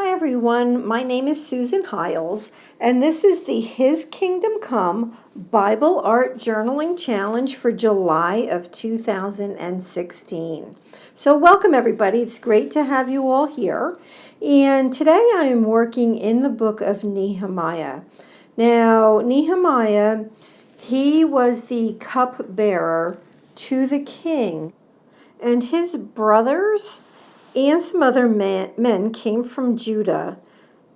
Hi everyone, my name is Susan Hiles, and this is the His Kingdom Come Bible Art Journaling Challenge for July of 2016. So welcome everybody, it's great to have you all here. And today I am working in the book of Nehemiah. Now, Nehemiah, he was the cupbearer to the king, and his brothers and some other men came from Judah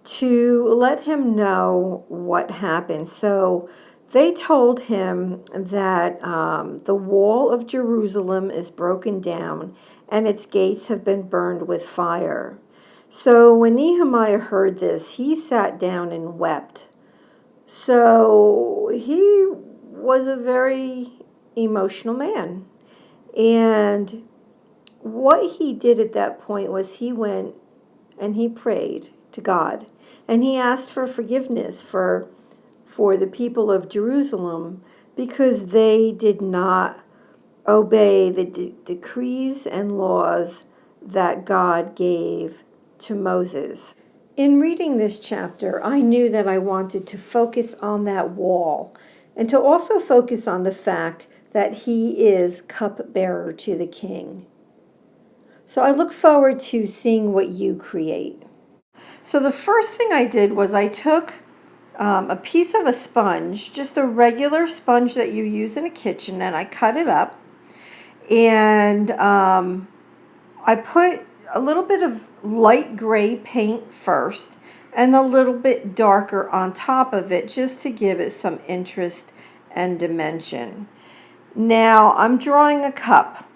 to let him know what happened. So they told him that the wall of Jerusalem is broken down and its gates have been burned with fire. So when Nehemiah heard this, he sat down and wept. So he was a very emotional man. And what he did at that point was he went and he prayed to God, and he asked for forgiveness for the people of Jerusalem because they did not obey the decrees and laws that God gave to Moses. In reading this chapter, I knew that I wanted to focus on that wall and to also focus on the fact that he is cupbearer to the king. So I look forward to seeing what you create. So the first thing I did was I took a piece of a sponge, just a regular sponge that you use in a kitchen, and I cut it up. And I put a little bit of light gray paint first and a little bit darker on top of it just to give it some interest and dimension. Now I'm drawing a cup.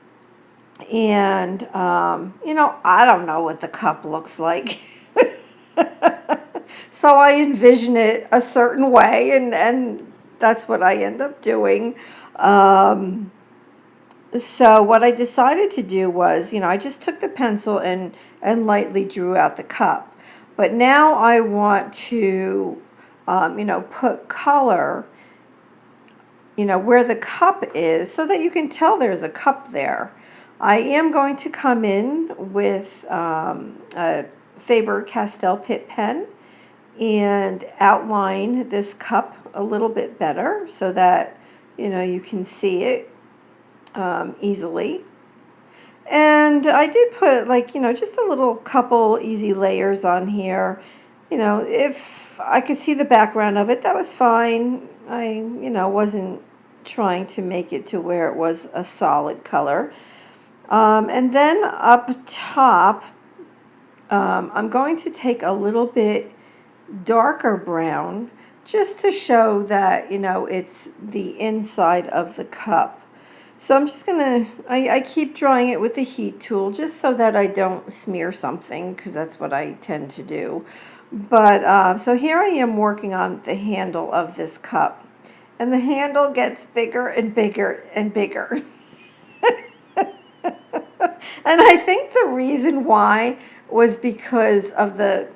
And, I don't know what the cup looks like. So I envision it a certain way, and that's what I end up doing. So what I decided to do was, I just took the pencil and lightly drew out the cup. But now I want to, put color, where the cup is so that you can tell there's a cup there. I am going to come in with a Faber-Castell Pitt pen and outline this cup a little bit better so that, you can see it easily. And I did put just a little couple easy layers on here. If I could see the background of it, that was fine. I, wasn't trying to make it to where it was a solid color. And then up top, I'm going to take a little bit darker brown just to show that, it's the inside of the cup. So I'm just going to, I keep drawing it with the heat tool just so that I don't smear something, because that's what I tend to do. But so here I am working on the handle of this cup. And the handle gets bigger and bigger and bigger. And I think the reason why was because of the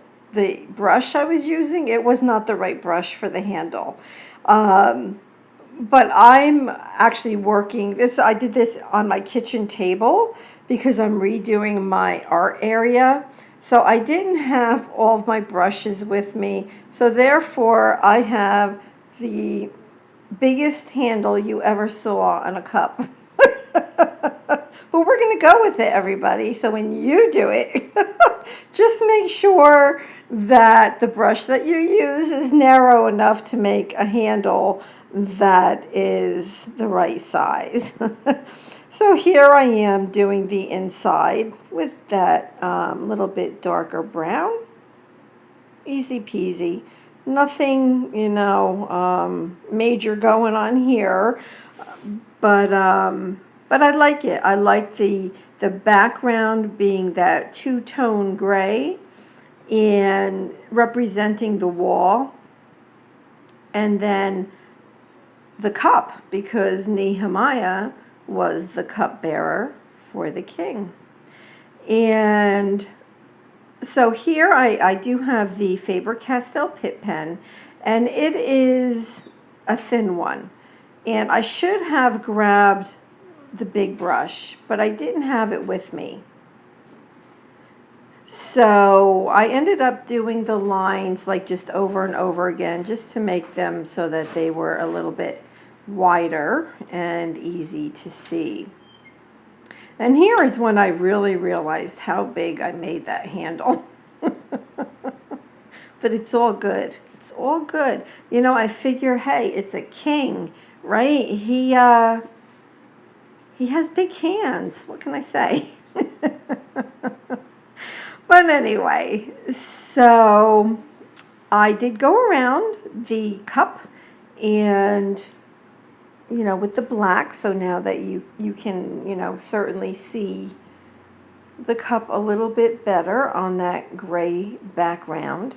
brush I was using. It was not the right brush for the handle. But I'm actually working this. I did this on my kitchen table because I'm redoing my art area. So I didn't have all of my brushes with me. So therefore, I have the biggest handle you ever saw on a cup. But we're going to go with it, everybody. So when you do it, just make sure that the brush that you use is narrow enough to make a handle that is the right size. So here I am doing the inside with that little bit darker brown. Easy peasy. Nothing, major going on here. But I like it. I like the background being that two-tone gray and representing the wall. And then the cup, because Nehemiah was the cupbearer for the king. And so here I do have the Faber-Castell Pitt pen, and it is a thin one. And I should have grabbed the big brush, but I didn't have it with me. So I ended up doing the lines like just over and over again, just to make them so that they were a little bit wider and easy to see. And here is when I really realized how big I made that handle. But it's all good. It's all good. You know, I figure, hey, it's a king, right? He has big hands. What can I say? But anyway, so I did go around the cup and, you know, with the black, so now that you can, you know, certainly see the cup a little bit better on that gray background.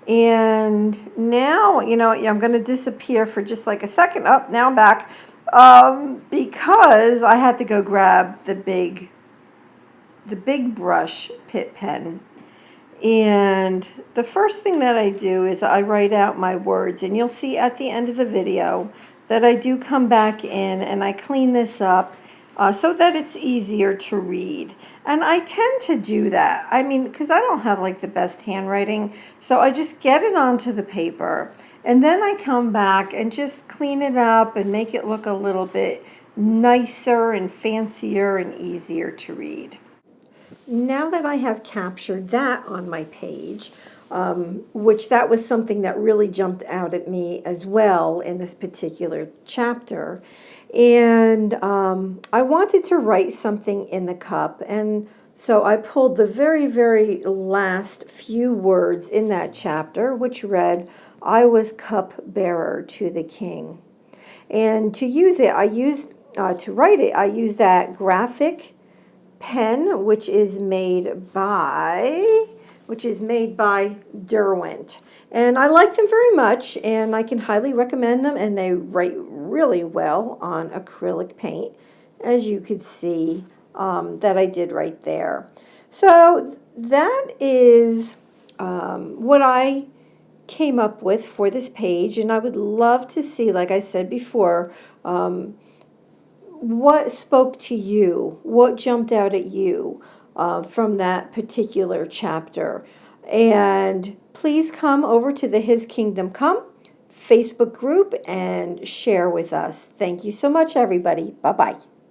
And now, you know, I'm going to disappear for just like a second. Up, now I'm back, because I had to go grab the big brush Pitt pen. And the first thing that I do is I write out my words, and you'll see at the end of the video that I do come back in and I clean this up so that it's easier to read. And I tend to do that. I mean, because I don't have like the best handwriting, so I just get it onto the paper, and then I come back and just clean it up and make it look a little bit nicer and fancier and easier to read. Now that I have captured that on my page, which that was something that really jumped out at me as well in this particular chapter, and I wanted to write something in the cup, and so I pulled the very, very last few words in that chapter, which read, "I was cup-bearer to the king." And to use it, to write it, I used that graphic pen, which is made by Derwent. And I like them very much, and I can highly recommend them, and they write really well on acrylic paint, as you could see that I did right there. So that is what I came up with for this page, and I would love to see, like I said before, what spoke to you, what jumped out at you from that particular chapter. And please come over to the His Kingdom Come Facebook group and share with us. Thank you so much, everybody. Bye-bye.